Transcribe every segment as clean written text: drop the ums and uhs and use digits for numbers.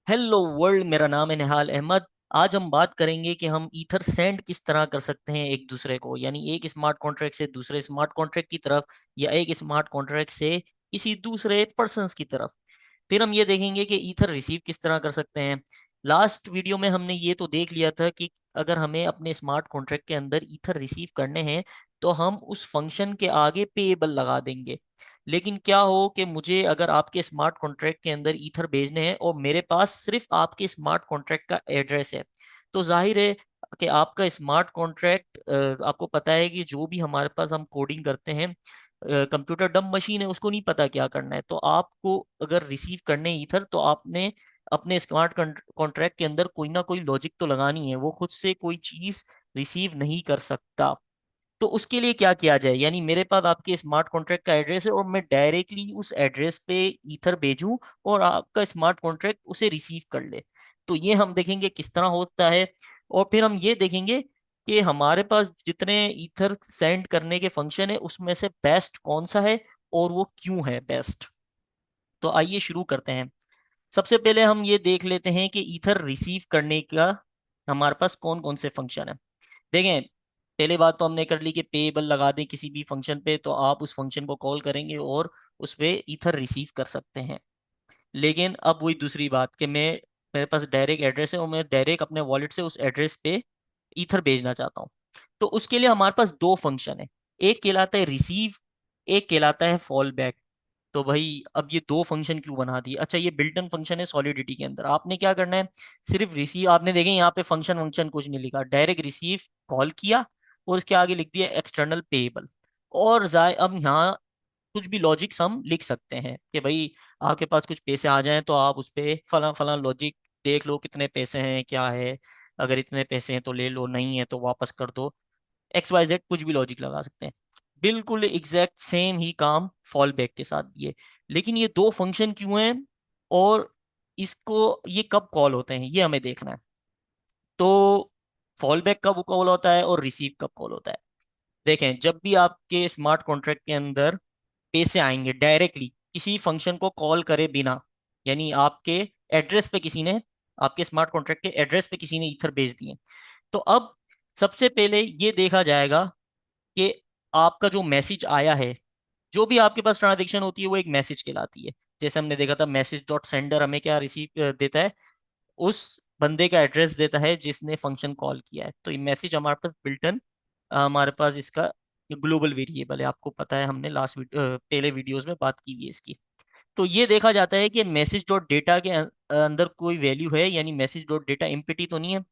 Hello world, मेरा नाम है निहाल अहमद। आज हम बात करेंगे कि हम ईथर सेंड किस तरह कर सकते हैं एक दूसरे को, यानी एक स्मार्ट कॉन्ट्रैक्ट से दूसरे स्मार्ट कॉन्ट्रैक्ट की तरफ, या एक स्मार्ट कॉन्ट्रैक्ट से किसी दूसरे पर्सन्स की तरफ। फिर हम ये देखेंगे कि ईथर रिसीव किस तरह कर सकते हैं। लास्ट वीडियो में हमने ये तो देख लिया था कि अगर हमें अपने स्मार्ट कॉन्ट्रैक्ट के अंदर ईथर रिसीव करने हैं तो हम उस फंक्शन के आगे पेएबल लगा देंगे। लेकिन क्या हो कि मुझे अगर आपके स्मार्ट कॉन्ट्रैक्ट के अंदर ईथर भेजने हैं और मेरे पास सिर्फ आपके स्मार्ट कॉन्ट्रैक्ट का एड्रेस है, तो जाहिर है कि आपका स्मार्ट कॉन्ट्रैक्ट, आपको पता है कि जो भी हमारे पास हम कोडिंग करते हैं, कंप्यूटर डम मशीन है, उसको नहीं पता क्या करना है। तो आपको अगर रिसीव करने ईथर, तो आपने अपने स्मार्ट कॉन्ट्रैक्ट के अंदर कोई ना कोई लॉजिक तो लगानी है। वो खुद से कोई चीज रिसीव नहीं कर सकता। तो उसके लिए क्या किया जाए, यानी मेरे पास आपके स्मार्ट कॉन्ट्रैक्ट का एड्रेस है और मैं डायरेक्टली उस एड्रेस पे ईथर भेजूं और आपका स्मार्ट कॉन्ट्रैक्ट उसे रिसीव कर ले। तो ये हम देखेंगे किस तरह होता है। और फिर हम ये देखेंगे कि हमारे पास जितने ईथर सेंड करने के फंक्शन है उसमें से बेस्ट कौन सा है और वो क्यों है बेस्ट। तो आइए शुरू करते हैं। सबसे पहले हम ये देख लेते हैं कि ईथर रिसीव करने का हमारे पास कौन कौन से फंक्शन है। देखें, पहले बात तो हमने कर ली कि पेएबल लगा दें किसी भी फंक्शन पे, तो आप उस फंक्शन को कॉल करेंगे और उस पे ईथर रिसीव कर सकते हैं। लेकिन अब वही दूसरी बात कि मेरे पास डायरेक्ट एड्रेस है और मैं डायरेक्ट अपने वॉलेट से उस एड्रेस पे ईथर भेजना चाहता हूँ। तो उसके लिए हमारे पास दो फंक्शन है। एक कहलाता है रिसीव, एक कहलाता है फॉल बैक। तो भाई अब ये दो फंक्शन क्यों बना दिए? अच्छा, ये बिल्ट इन फंक्शन है सॉलिडिटी के अंदर। आपने क्या करना है, सिर्फ रिसीव, आपने देखें यहाँ पे फंक्शन फंक्शन कुछ नहीं लिखा, डायरेक्ट रिसीव कॉल किया और उसके आगे लिख दिया एक्सटर्नल पेएबल। और अब यहाँ कुछ भी लॉजिक्स हम लिख सकते हैं कि भाई आपके पास कुछ पैसे आ जाएं तो आप उस पे फला फला लॉजिक देख लो, कितने पैसे हैं क्या है, अगर इतने पैसे हैं तो ले लो, नहीं है तो वापस कर दो। एक्स वाई जेड कुछ भी लॉजिक लगा सकते हैं। बिल्कुल एग्जैक्ट सेम ही काम फॉल बैक के साथ भी है। लेकिन ये दो फंक्शन क्यों हैं और इसको ये कब कॉल होते हैं ये हमें देखना है। तो फॉल बैक कब कॉल होता है और रिसीव कब कॉल होता है। देखें, जब भी आपके स्मार्ट कॉन्ट्रैक्ट के अंदर पैसे आएंगे डायरेक्टली किसी फंक्शन को कॉल करे बिना, यानी आपके एड्रेस पे किसी ने, आपके स्मार्ट कॉन्ट्रैक्ट के एड्रेस पे किसी ने ईथर भेज दिए, तो अब सबसे पहले ये देखा जाएगा कि आपका जो मैसेज आया है, जो भी आपके पास ट्रांजेक्शन होती है वो एक मैसेज कहलाती है। जैसे हमने देखा था मैसेज डॉट सेंडर हमें क्या रिसीव देता है, उस बंदे का एड्रेस देता है जिसने फंक्शन कॉल किया है। तो ये मैसेज हमारे पास बिल्टन, हमारे पास इसका ग्लोबल वेरिएबल है। आपको पता है हमने पहले वीडियोस में बात की है इसकी। तो ये देखा जाता है कि मैसेज डॉट डेटा के अंदर कोई वैल्यू है, यानी मैसेज डॉट डेटा इम्पिटी तो नहीं है।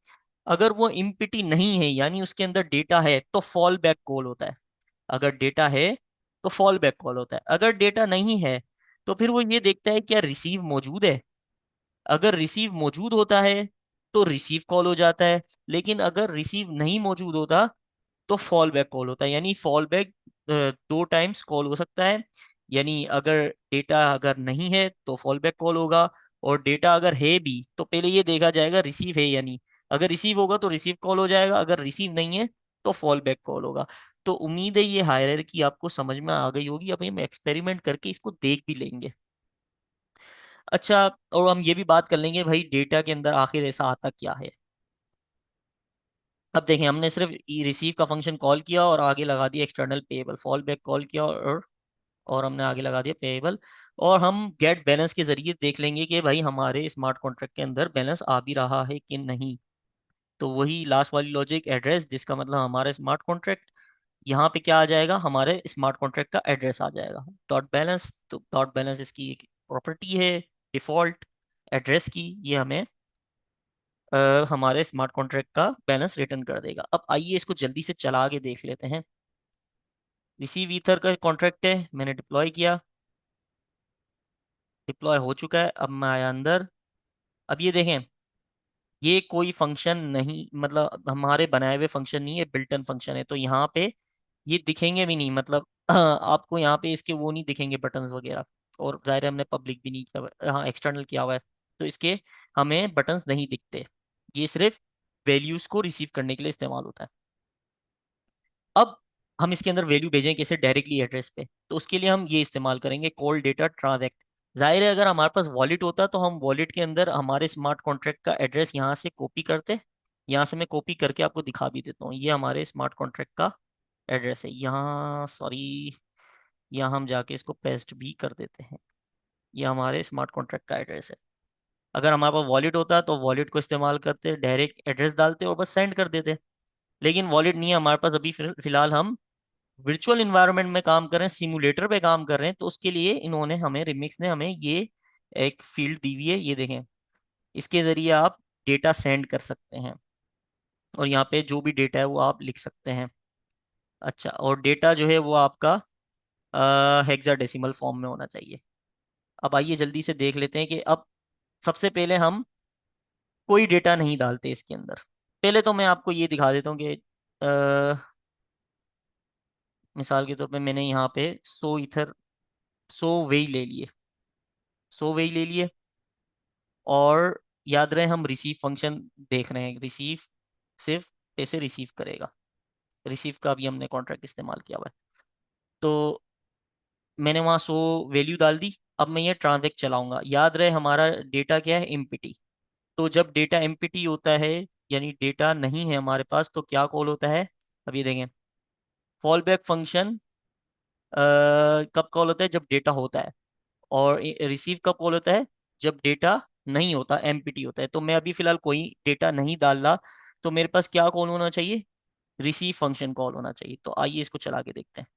अगर वो इम्पिटी नहीं है यानी उसके अंदर डेटा है तो फॉल बैक कॉल होता है। अगर डेटा है तो फॉल बैक कॉल होता है। अगर डेटा नहीं है तो फिर वो ये देखता है क्या रिसीव मौजूद है। अगर रिसीव मौजूद होता है तो रिसीव कॉल हो जाता है। लेकिन अगर रिसीव नहीं मौजूद होता तो फॉल बैक कॉल होता है। यानी फॉल बैक दो टाइम्स कॉल हो सकता है। यानी अगर डेटा अगर नहीं है तो फॉल बैक कॉल होगा, और डेटा अगर है भी तो पहले ये देखा जाएगा रिसीव है या नहीं। अगर रिसीव होगा तो रिसीव कॉल हो जाएगा, अगर रिसीव नहीं है तो फॉल बैक कॉल होगा। तो उम्मीद है ये हायरार्की आपको समझ में आ गई होगी। अभी हम एक्सपेरिमेंट करके इसको देख भी लेंगे। अच्छा, और हम ये भी बात कर लेंगे भाई डेटा के अंदर आखिर ऐसा आता क्या है। अब देखें, हमने सिर्फ रिसीव का फंक्शन कॉल किया और आगे लगा दिया external payable, fall back call किया और हमने आगे लगा दिया पेएबल। और हम गेट बैलेंस के जरिए देख लेंगे कि भाई हमारे स्मार्ट कॉन्ट्रैक्ट के अंदर बैलेंस आ भी रहा है कि नहीं। तो वही लास्ट वाली लॉजिक एड्रेस, जिसका मतलब हमारा स्मार्ट कॉन्ट्रैक्ट, यहाँ पे क्या आ जाएगा, हमारे स्मार्ट कॉन्ट्रैक्ट का एड्रेस आ जाएगा डॉट बैलेंस। तो डॉट बैलेंस इसकी एक प्रॉपर्टी है डिफॉल्ट एड्रेस की, ये हमें हमारे स्मार्ट कॉन्ट्रैक्ट का बैलेंस रिटर्न कर देगा। अब आइए इसको जल्दी से चला के देख लेते हैं। रिसीव ईथर का कॉन्ट्रैक्ट है, मैंने डिप्लॉय किया, डिप्लॉय हो चुका है। अब मैं आया अंदर। अब ये देखें, ये कोई फंक्शन नहीं, मतलब हमारे बनाए हुए फंक्शन नहीं है, बिल्ट इन फंक्शन है। तो यहाँ पे ये दिखेंगे भी नहीं, मतलब आपको यहाँ पे इसके वो नहीं दिखेंगे बटन्स वगैरह। और जाहिर है हमने पब्लिक भी नहीं किया हुआ है, हाँ एक्सटर्नल किया हुआ है, तो इसके हमें बटन्स नहीं दिखते। ये सिर्फ वैल्यूज को रिसीव करने के लिए इस्तेमाल होता है। अब हम इसके अंदर वैल्यू भेजें कैसे, डायरेक्टली एड्रेस पे, तो उसके लिए हम ये इस्तेमाल करेंगे कॉल डेटा ट्रांजैक्ट। जाहिर है अगर हमारे पास वॉलेट होता तो हम वॉलेट के अंदर हमारे स्मार्ट कॉन्ट्रैक्ट का एड्रेस यहाँ से कॉपी करते। यहाँ से मैं कॉपी करके आपको दिखा भी देता हूँ, ये हमारे स्मार्ट कॉन्ट्रैक्ट का एड्रेस है। यहाँ सॉरी, यहाँ हम जाके इसको पेस्ट भी कर देते हैं। ये हमारे स्मार्ट कॉन्ट्रैक्ट का एड्रेस है। अगर हमारे पास वॉलेट होता तो वॉलेट को इस्तेमाल करते, डायरेक्ट एड्रेस डालते और बस सेंड कर देते। लेकिन वॉलेट नहीं है हमारे पास अभी, फिलहाल हम वर्चुअल इन्वायरमेंट में काम कर रहे हैं, सिमुलेटर पे काम कर रहे हैं, तो उसके लिए इन्होंने हमें, रिमिक्स ने हमें ये एक फील्ड दी हुई है, ये देखें। इसके जरिए आप डेटा सेंड कर सकते हैं और यहाँ पे जो भी डेटा है वो आप लिख सकते हैं। अच्छा, और डेटा जो है वो आपका हेक्साडेसिमल फॉर्म में होना चाहिए। अब आइए जल्दी से देख लेते हैं कि अब सबसे पहले हम कोई डेटा नहीं डालते इसके अंदर। पहले तो मैं आपको ये दिखा देता हूँ कि मिसाल के तौर पे मैंने यहाँ पे 100 वेई ले लिए, 100 वेई ले लिए। और याद रहे हम रिसीव फंक्शन देख रहे हैं, रिसीव सिर्फ पैसे रिसीव करेगा, रिसीव का भी हमने कॉन्ट्रैक्ट इस्तेमाल किया हुआ है। तो मैंने वहाँ 100 वैल्यू डाल दी। अब मैं ये ट्रांजैक्ट चलाऊंगा। याद रहे हमारा डेटा क्या है, एम्प्टी। तो जब डेटा एम्प्टी होता है, यानी डेटा नहीं है हमारे पास, तो क्या कॉल होता है, अब ये देखें। फॉल बैक फंक्शन कब कॉल होता है, जब डेटा होता है। और रिसीव कब कॉल होता है, जब डेटा नहीं होता, एम्प्टी होता है। तो मैं अभी फिलहाल कोई डेटा नहीं डाल रहा, तो मेरे पास क्या कॉल होना चाहिए, रिसीव फंक्शन कॉल होना चाहिए। तो आइए इसको चला के देखते हैं।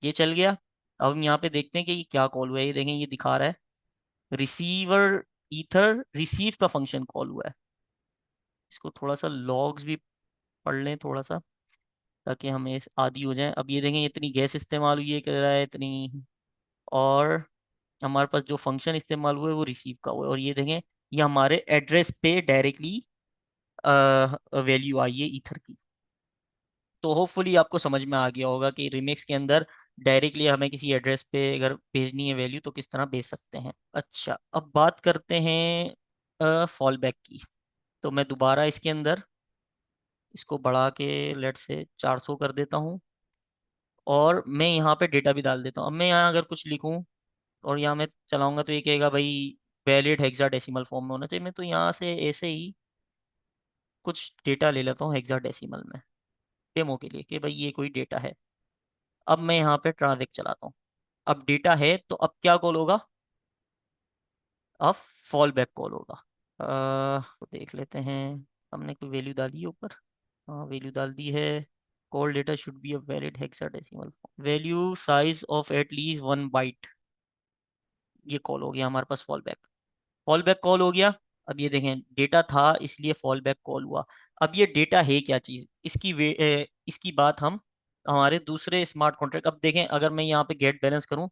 ये चल गया। अब हम यहाँ पे देखते हैं कि ये क्या कॉल हुआ है। ये देखें, ये दिखा रहा है रिसीवर ईथर रिसीव का फंक्शन कॉल हुआ है। इसको थोड़ा सा लॉग्स भी पढ़ लें थोड़ा सा, ताकि हमें आदी हो जाए। अब ये देखें इतनी गैस इस्तेमाल हुई है, कह रहा है इतनी। और हमारे पास जो फंक्शन इस्तेमाल हुआ है वो रिसीव का हुआ है। और ये देखें, ये हमारे एड्रेस पे डायरेक्टली वैल्यू आई है ईथर की। तो होपफुली आपको समझ में आ गया होगा कि रिमिक्स के अंदर डायरेक्टली हमें किसी एड्रेस पे अगर भेजनी है वैल्यू तो किस तरह भेज सकते हैं। अच्छा, अब बात करते हैं फॉल बैक की। तो मैं दोबारा इसके अंदर इसको बढ़ा के लेट से 400 कर देता हूँ। और मैं यहाँ पे डेटा भी डाल देता हूँ। अब मैं यहाँ अगर कुछ लिखूँ और यहाँ मैं चलाऊंगा तो ये कहेगा भाई वैलिड हेक्साडेसिमल फॉर्म में होना चाहिए। मैं तो यहाँ से ऐसे ही कुछ डेटा ले लेता हूँ हेक्साडेसिमल में, डेमो के लिए कि भाई ये कोई डेटा है। अब मैं यहाँ पे ट्रांजैक्ट चलाता हूँ। अब डेटा है तो अब क्या कॉल होगा, अब फॉल बैक कॉल होगा। तो देख लेते हैं, हमने कोई वैल्यू डाली है ऊपर। हाँ, वैल्यू डाल दी है। Call data should be a valid hexadecimal value size of at least 1 byte. ये कॉल हो गया हमारे पास fall back. Fall back call हो गया। अब ये देखें डेटा था इसलिए फॉल बैक कॉल हुआ। अब ये डेटा है क्या चीज़, इसकी बात हम हमारे दूसरे स्मार्ट कॉन्ट्रैक्ट। अब देखें अगर मैं यहाँ पे गेट बैलेंस करूँ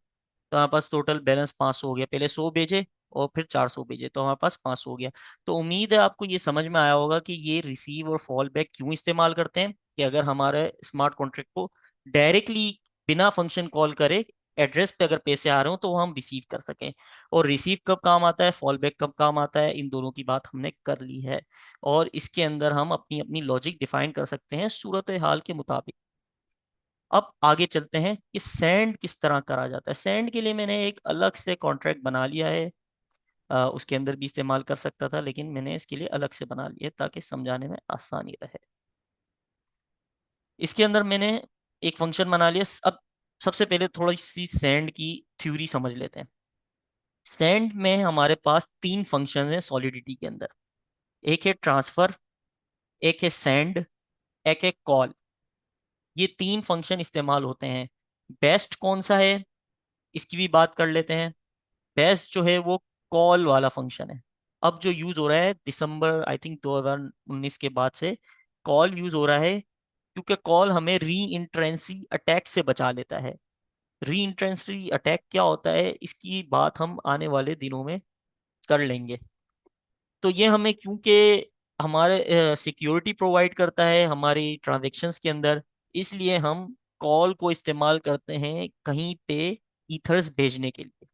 तो हमारे पास टोटल बैलेंस 500 हो गया। पहले 100 भेजे और फिर 400 भेजे तो हमारे पास 500 हो गया। तो उम्मीद है आपको ये समझ में आया होगा कि ये रिसीव और फॉल बैक क्यों इस्तेमाल करते हैं, कि अगर हमारे स्मार्ट कॉन्ट्रैक्ट को डायरेक्टली बिना फंक्शन कॉल करे एड्रेस पे अगर पैसे आ रहे हो तो वो हम रिसीव कर सकें। और रिसीव कब काम आता है, फॉल बैक कब काम आता है, इन दोनों की बात हमने कर ली है। और इसके अंदर हम अपनी अपनी लॉजिक डिफाइन कर सकते हैं सूरत हाल के मुताबिक। अब आगे चलते हैं कि सेंड किस तरह करा जाता है। सेंड के लिए मैंने एक अलग से कॉन्ट्रैक्ट बना लिया है। उसके अंदर भी इस्तेमाल कर सकता था लेकिन मैंने इसके लिए अलग से बना लिया ताकि समझाने में आसानी रहे। इसके अंदर मैंने एक फंक्शन बना लिया। अब सबसे पहले थोड़ी सी सेंड की थ्योरी समझ लेते हैं। सेंड में हमारे पास 3 फंक्शन हैं सॉलिडिटी के अंदर। एक है ट्रांसफर, एक है सेंड, एक है कॉल। ये 3 फंक्शन इस्तेमाल होते हैं। बेस्ट कौन सा है, इसकी भी बात कर लेते हैं। बेस्ट जो है वो कॉल वाला फंक्शन है। अब जो यूज हो रहा है दिसंबर आई थिंक 2019 के बाद से कॉल यूज हो रहा है, क्योंकि कॉल हमें री इंट्रेंसी अटैक से बचा लेता है। री इंट्रेंसी अटैक क्या होता है इसकी बात हम आने वाले दिनों में कर लेंगे। तो ये हमें क्योंकि हमारे सिक्योरिटी प्रोवाइड करता है हमारी ट्रांजेक्शन्स के अंदर, इसलिए हम कॉल को इस्तेमाल करते हैं कहीं पे ईथर्स भेजने के लिए।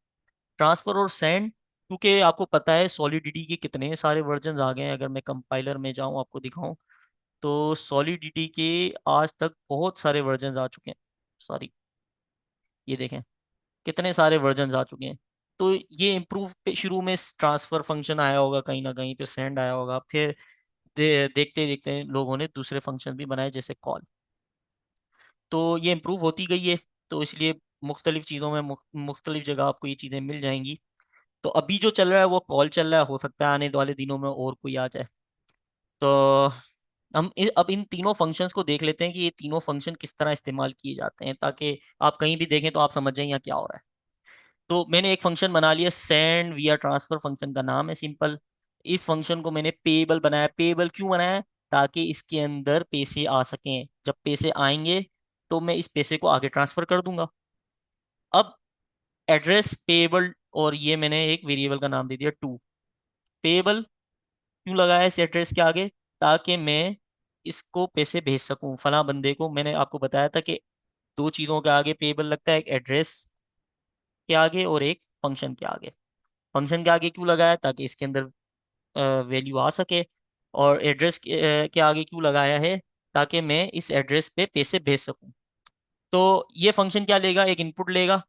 ट्रांसफर और सेंड, क्योंकि आपको पता है सॉलिडिटी के कितने सारे वर्जन आ गए हैं। अगर मैं कंपाइलर में जाऊं आपको दिखाऊं तो सॉलिडिटी के आज तक बहुत सारे वर्जन आ चुके हैं। सॉरी, ये देखें कितने सारे वर्जन आ चुके हैं। तो ये इम्प्रूव पे शुरू में ट्रांसफर फंक्शन आया होगा कहीं ना कहीं पे, सेंड आया होगा, फिर देखते देखते लोगों ने दूसरे फंक्शन भी बनाए जैसे कॉल। तो ये इम्प्रूव होती गई है। तो इसलिए मुख्तलिफ चीज़ों में मुख्तलिफ जगह आपको ये चीज़ें मिल जाएंगी। तो अभी जो चल रहा है वो कॉल चल रहा है, हो सकता है आने वाले दिनों में और कोई आ जाए। तो हम अब इन तीनों फंक्शंस को देख लेते हैं कि ये तीनों फंक्शन किस तरह इस्तेमाल किए जाते हैं, ताकि आप कहीं भी देखें तो आप समझ जाएं यहाँ क्या हो रहा है। तो मैंने एक फंक्शन बना लिया, सेंड विया ट्रांसफर, फंक्शन का नाम है सिंपल। इस फंक्शन को मैंने पेएबल बनाया। पेएबल क्यों बनाया? ताकि इसके अंदर पैसे आ सकें, जब पैसे आएंगे तो मैं इस पैसे को आगे ट्रांसफर कर दूंगा। अब एड्रेस पेएबल, और ये मैंने एक वेरिएबल का नाम दे दिया टू। पेएबल क्यों लगाया इस एड्रेस के आगे? ताकि मैं इसको पैसे भेज सकूं फला बंदे को। मैंने आपको बताया था कि दो चीज़ों के आगे पेएबल लगता है, एक एड्रेस के आगे और एक फंक्शन के आगे। फंक्शन के आगे क्यों लगाया? ताकि इसके अंदर वैल्यू आ सके। और एड्रेस के आगे क्यों लगाया है? ताकि मैं इस एड्रेस पे पैसे भेज सकूं। तो ये फंक्शन क्या लेगा? एक इनपुट लेगा,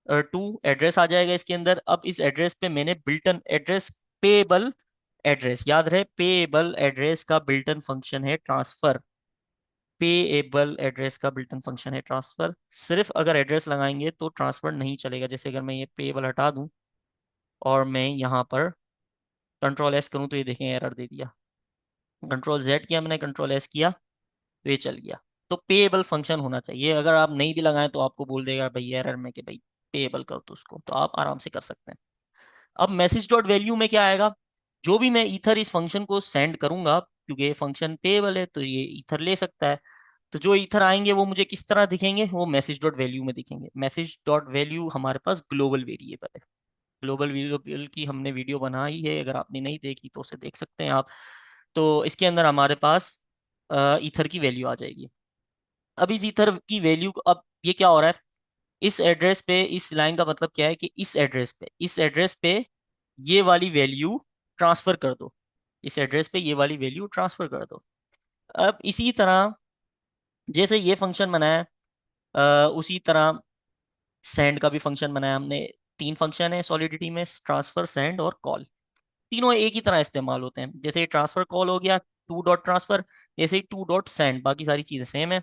टू एड्रेस आ जाएगा इसके अंदर। अब इस एड्रेस पे मैंने बिल्टन एड्रेस, पेएबल एड्रेस, याद रहे पेएबल एड्रेस का बिल्टन फंक्शन है ट्रांसफर। पेएबल एड्रेस का बिल्टन फंक्शन है ट्रांसफर। सिर्फ अगर एड्रेस लगाएंगे तो ट्रांसफर नहीं चलेगा। जैसे अगर मैं ये पेएबल हटा दूं और मैं यहाँ पर कंट्रोल एस करूँ तो ये देखें एरर दे दिया। कंट्रोल जेड किया मैंने, कंट्रोल एस किया तो ये चल गया। तो पेएबल फंक्शन होना चाहिए। अगर आप नहीं भी लगाएं तो आपको बोल देगा भाई एरर में कि भाई पेएबल कर दो उसको, तो आप आराम से कर सकते हैं। अब मैसेज डॉट वैल्यू में क्या आएगा? जो भी मैं ईथर इस फंक्शन को सेंड करूंगा, क्योंकि ये फंक्शन पेएबल है तो ये ईथर ले सकता है, तो जो ईथर आएंगे वो मुझे किस तरह दिखेंगे? वो मैसेज डॉट वैल्यू में दिखेंगे। मैसेज डॉट वैल्यू हमारे पास ग्लोबल वेरिएबल है। ग्लोबल वेरिएबल की हमने वीडियो बनाई है, अगर आपने नहीं देखी तो उसे देख सकते हैं आप। तो इसके अंदर हमारे पास ईथर की वैल्यू आ जाएगी। अब इस ईथर की वैल्यू, अब ये क्या हो रहा है? इस एड्रेस पे, इस लाइन का मतलब क्या है कि इस एड्रेस पे ये वाली वैल्यू ट्रांसफर कर दो। इस एड्रेस पे ये वाली वैल्यू ट्रांसफर कर दो। अब इसी तरह जैसे ये फंक्शन बनाया, उसी तरह सेंड का भी फंक्शन बनाया हमने। तीन फंक्शन है सॉलिडिटी में, ट्रांसफर, सेंड और कॉल। तीनों एक ही तरह इस्तेमाल होते हैं। जैसे ट्रांसफर कॉल हो गया, टू डॉट ट्रांसफर, जैसे टू डॉट सेंड, बाकी सारी चीजें सेम है।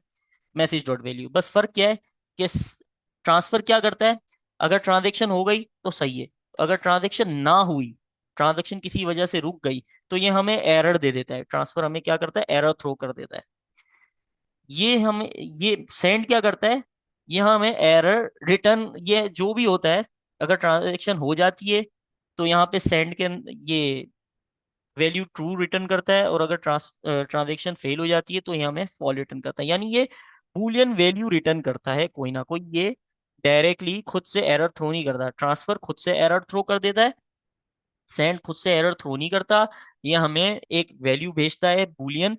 मैसेज डॉट वैल्यू, बस फर्क क्या है कि ट्रांसफर क्या करता है? अगर ट्रांजेक्शन हो गई तो सही है, अगर ट्रांजेक्शन ना हुई, ट्रांजेक्शन किसी वजह से रुक गई, तो ये हमें एरर दे देता है। ट्रांसफर हमें क्या करता है? एरर थ्रो कर देता है। ये सेंड क्या करता है? ये हमें एरर रिटर्न, ये जो भी होता है, अगर ट्रांजेक्शन हो जाती है तो यहाँ पे सेंड के ये वैल्यू ट्रू रिटर्न करता है, और अगर ट्रांजेक्शन फेल हो जाती है तो ये हमें फॉल रिटर्न करता है। यानी ये बूलियन वैल्यू रिटर्न करता है कोई ना कोई। ये डायरेक्टली खुद से एरर थ्रो नहीं करता। ट्रांसफर खुद से एरर थ्रो कर देता है, सेंड खुद से एरर थ्रो नहीं करता। ये हमें एक वैल्यू भेजता है बूलियन,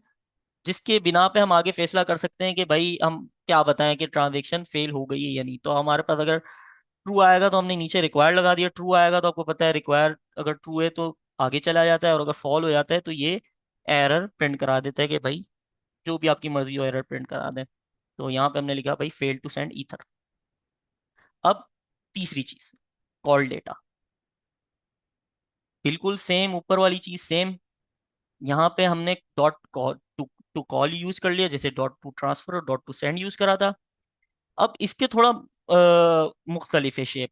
जिसके बिना पे हम आगे फैसला कर सकते हैं कि भाई हम क्या बताएं कि ट्रांजेक्शन फेल हो गई है या नहीं। तो हमारे पास अगर ट्रू आएगा तो हमने नीचे रिक्वायर्ड लगा दिया, ट्रू आएगा तो आपको पता है रिक्वायर्ड अगर ट्रू है तो आगे चला जाता है, और अगर फॉल हो जाता है तो ये एरर प्रिंट करा देता है कि भाई जो भी आपकी मर्जी हो एरर प्रिंट करा दें। तो यहाँ पे हमने लिखा भाई फेल टू सेंड ईथर। अब तीसरी चीज, कॉल डेटा, बिल्कुल सेम, ऊपर वाली चीज सेम। यहाँ पे हमने dot call to to call use कर लिया, जैसे डॉट टू ट्रांसफर और डॉट टू सेंड यूज करा था। अब इसके थोड़ा मुख्तलिफ है शेप।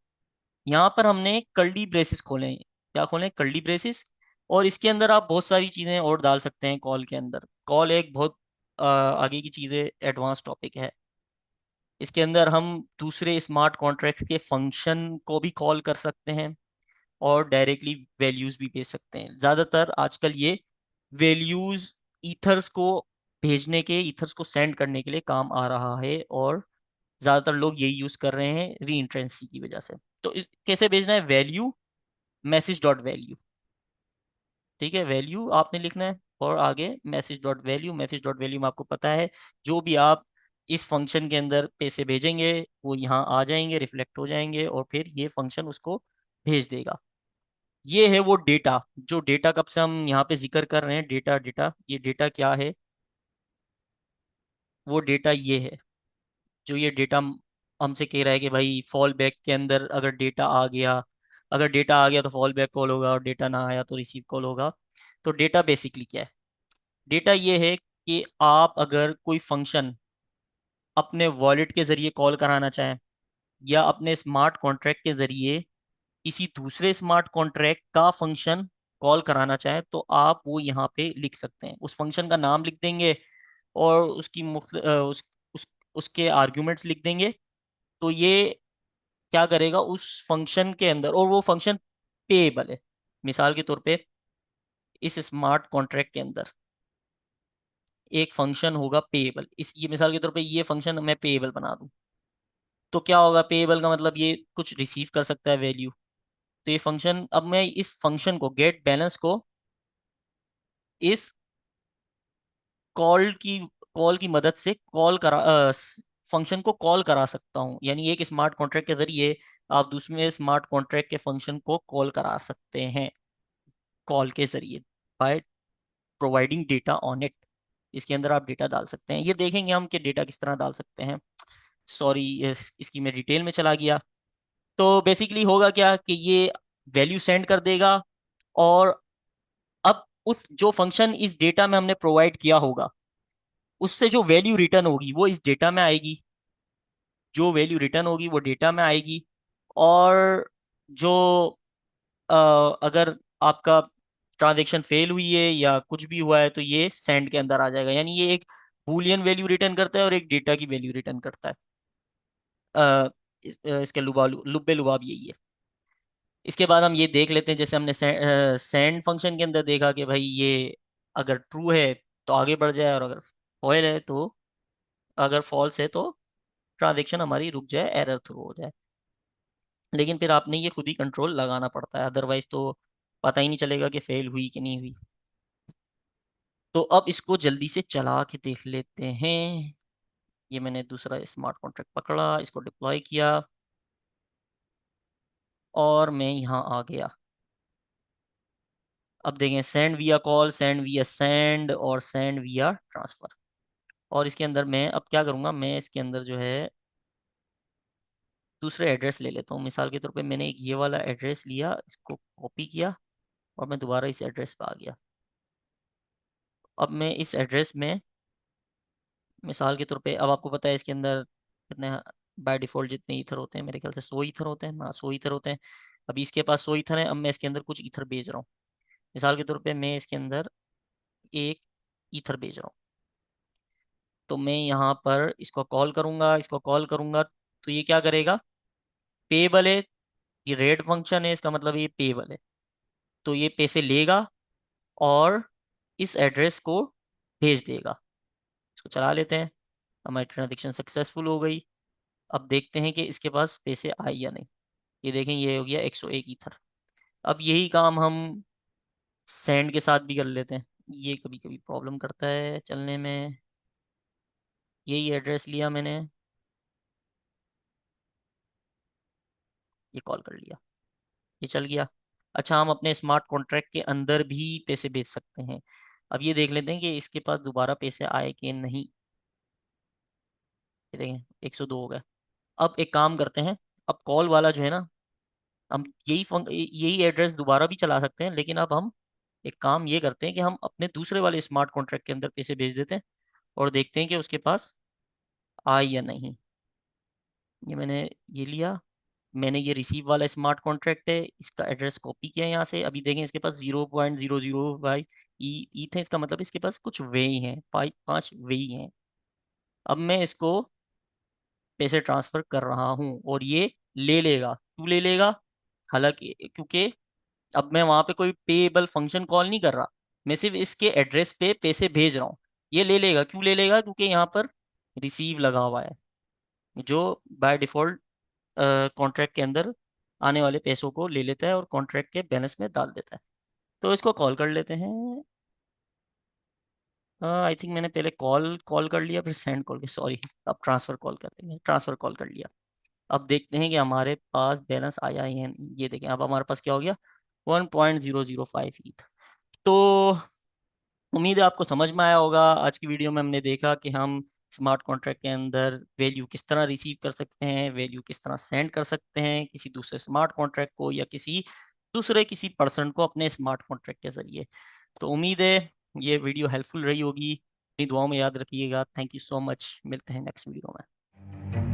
यहाँ पर हमने कर्ली ब्रेसेस खोले हैं। क्या खोले? Curly braces. और इसके अंदर आप बहुत सारी चीज़ें और डाल सकते हैं कॉल के अंदर। कॉल एक बहुत आगे की चीज़ें, एडवांस टॉपिक है। इसके अंदर हम दूसरे स्मार्ट कॉन्ट्रैक्ट के फंक्शन को भी कॉल कर सकते हैं, और डायरेक्टली वैल्यूज भी भेज सकते हैं। ज़्यादातर आजकल ये वैल्यूज ईथर्स को भेजने के, ईथर्स को सेंड करने के लिए काम आ रहा है, और ज़्यादातर लोग यही यूज़ कर रहे हैं री एंट्रेंसी की वजह से। तो कैसे भेजना है? वैल्यू मैसेज डॉट वैल्यू, ठीक है, वैल्यू आपने लिखना है, और आगे message dot value. Message dot value में आपको पता है जो भी आप इस फंक्शन के अंदर पैसे भेजेंगे वो यहाँ आ जाएंगे, रिफ्लेक्ट हो जाएंगे, और फिर ये फंक्शन उसको भेज देगा। ये है वो डेटा, जो डेटा कब से हम यहाँ पे जिक्र कर रहे हैं, डेटा डेटा। ये डेटा क्या है? वो डेटा ये है, जो ये डेटा हमसे कह रहा है कि भाई फॉल बैक के अंदर अगर डेटा आ गया अगर डेटा आ गया तो फॉल बैक कॉल होगा, और डेटा ना आया तो रिसीव कॉल होगा। तो डेटा बेसिकली क्या है? डेटा ये है कि आप अगर कोई फंक्शन अपने वॉलेट के ज़रिए कॉल कराना चाहें, या अपने स्मार्ट कॉन्ट्रैक्ट के ज़रिए किसी दूसरे स्मार्ट कॉन्ट्रैक्ट का फंक्शन कॉल कराना चाहें, तो आप वो यहाँ पे लिख सकते हैं। उस फंक्शन का नाम लिख देंगे, और उसकी उसके आर्ग्यूमेंट्स लिख देंगे। तो ये क्या करेगा उस फंक्शन के अंदर, और वो फंक्शन पेएबल है। मिसाल के तौर पे इस स्मार्ट कॉन्ट्रैक्ट के अंदर एक फंक्शन होगा पेएबल। इस ये मिसाल के तौर पे ये फंक्शन मैं पेएबल बना दूं, तो क्या होगा? पेएबल का मतलब ये कुछ रिसीव कर सकता है वैल्यू। तो ये फंक्शन, अब मैं इस फंक्शन को, गेट बैलेंस को, इस कॉल की मदद से फंक्शन को कॉल करा सकता हूँ। यानी एक स्मार्ट कॉन्ट्रैक्ट के जरिए आप दूसरे स्मार्ट कॉन्ट्रैक्ट के फंक्शन को कॉल करा सकते हैं, कॉल के जरिए, by providing data on it. इसके अंदर आप डेटा डाल सकते हैं। ये देखेंगे हम कि डेटा किस तरह डाल सकते हैं। सॉरी, इसकी मैं डिटेल में चला गया। तो बेसिकली होगा क्या कि ये वैल्यू सेंड कर देगा, और अब उस जो फंक्शन इस डेटा में हमने प्रोवाइड किया होगा, उससे जो वैल्यू रिटर्न होगी वो इस डेटा में आएगी। जो वैल्यू रिटर्न होगी वो डेटा में आएगी। और जो अ, अगर आपका ट्रांजेक्शन फेल हुई है या कुछ भी हुआ है, तो ये सेंड के अंदर आ जाएगा। यानी ये एक बूलियन वैल्यू रिटर्न करता है और एक डेटा की वैल्यू रिटर्न करता है। इसके लुब्बे लुबाब यही है। इसके बाद हम ये देख लेते हैं, जैसे हमने सेंड फंक्शन के अंदर देखा कि भाई ये अगर ट्रू है तो आगे बढ़ जाए, और अगर फॉल है तो, अगर फॉल्स है तो ट्रांजेक्शन हमारी रुक जाए, एरर थ्रो हो जाए। लेकिन फिर आपने ये खुद ही कंट्रोल लगाना पड़ता है, अदरवाइज तो पता ही नहीं चलेगा कि फेल हुई कि नहीं हुई। तो अब इसको जल्दी से चला के देख लेते हैं। ये मैंने दूसरा स्मार्ट कॉन्ट्रैक्ट पकड़ा, इसको डिप्लॉय किया, और मैं यहाँ आ गया। अब देखें, सेंड विया कॉल, सेंड विया सेंड, और सेंड विया ट्रांसफर। और इसके अंदर मैं अब क्या करूँगा, मैं इसके अंदर जो है दूसरे एड्रेस ले लेता हूँ। मिसाल के तौर पे मैंने एक ये वाला एड्रेस लिया, इसको कॉपी किया, और मैं दोबारा इस एड्रेस पे आ गया। अब मैं इस एड्रेस में, मिसाल के तौर पे, अब आपको पता है इसके अंदर कितने बाय डिफ़ॉल्ट जितने ईथर होते हैं, मेरे ख्याल से 100 ईथर होते हैं ना, 100 ईथर होते हैं। अभी इसके पास 100 ईथर है, अब मैं इसके अंदर कुछ ईथर भेज रहा हूँ। मिसाल के तौर पे मैं इसके अंदर एक ईथर भेज रहा हूँ। तो मैं यहाँ पर इसको कॉल करूँगा, इसको कॉल करूँगा, तो ये क्या करेगा? पेएबल है, ये रेड फंक्शन है, इसका मतलब ये पेएबल है। तो ये पैसे लेगा और इस एड्रेस को भेज देगा। इसको चला लेते हैं। हमारी ट्रांजेक्शन सक्सेसफुल हो गई। अब देखते हैं कि इसके पास पैसे आए या नहीं। ये देखें, ये हो गया 101 ईथर। अब यही काम हम सेंड के साथ भी कर लेते हैं। ये कभी कभी प्रॉब्लम करता है चलने में। यही एड्रेस लिया मैंने, ये कॉल कर लिया, ये चल गया। अच्छा, हम अपने स्मार्ट कॉन्ट्रैक्ट के अंदर भी पैसे भेज सकते हैं। अब ये देख लेते हैं कि इसके पास दोबारा पैसे आए कि नहीं। ये देखें, 102 हो गए। अब एक काम करते हैं, अब कॉल वाला जो है ना, हम यही एड्रेस दोबारा भी चला सकते हैं, लेकिन अब हम एक काम ये करते हैं कि हम अपने दूसरे वाले स्मार्ट कॉन्ट्रैक्ट के अंदर पैसे भेज देते हैं, और देखते हैं कि उसके पास आए या नहीं। ये मैंने ये लिया, मैंने ये रिसीव वाला स्मार्ट कॉन्ट्रैक्ट है, इसका एड्रेस कॉपी किया यहाँ से। अभी देखें, इसके पास 0.005 ई थे, इसका मतलब इसके पास कुछ वे ही हैं, 5 वे ही हैं। अब मैं इसको पैसे ट्रांसफर कर रहा हूँ, और ये ले लेगा। क्यों ले लेगा? हालांकि क्योंकि अब मैं वहां पे कोई पेएबल फंक्शन कॉल नहीं कर रहा, मैं सिर्फ इसके एड्रेस पे पैसे भेज रहा हूँ। ये ले लेगा। क्यों ले लेगा? क्योंकि यहाँ पर रिसीव लगा हुआ है, जो बाय डिफॉल्ट कॉन्ट्रैक्ट के अंदर आने वाले पैसों को ले लेता है और कॉन्ट्रैक्ट के बैलेंस में डाल देता है। तो इसको कॉल कर लेते हैं। आई थिंक मैंने पहले कॉल कॉल कर लिया, फिर सेंड कॉल किया, सॉरी। अब ट्रांसफ़र कॉल कर देंगे, ट्रांसफ़र कॉल कर लिया। अब देखते हैं कि हमारे पास बैलेंस आया है या नहीं। ये देखें, अब हमारे पास क्या हो गया, 1.005 ईथ। तो उम्मीद है आपको समझ में आया होगा। आज की वीडियो में हमने देखा कि हम स्मार्ट कॉन्ट्रैक्ट के अंदर वैल्यू किस तरह रिसीव कर सकते हैं, वैल्यू किस तरह सेंड कर सकते हैं किसी दूसरे स्मार्ट कॉन्ट्रैक्ट को या किसी पर्सन को अपने स्मार्ट कॉन्ट्रैक्ट के जरिए। तो उम्मीद है ये वीडियो हेल्पफुल रही होगी। अपनी दुआओं में याद रखिएगा। थैंक यू सो मच, मिलते हैं नेक्स्ट वीडियो में।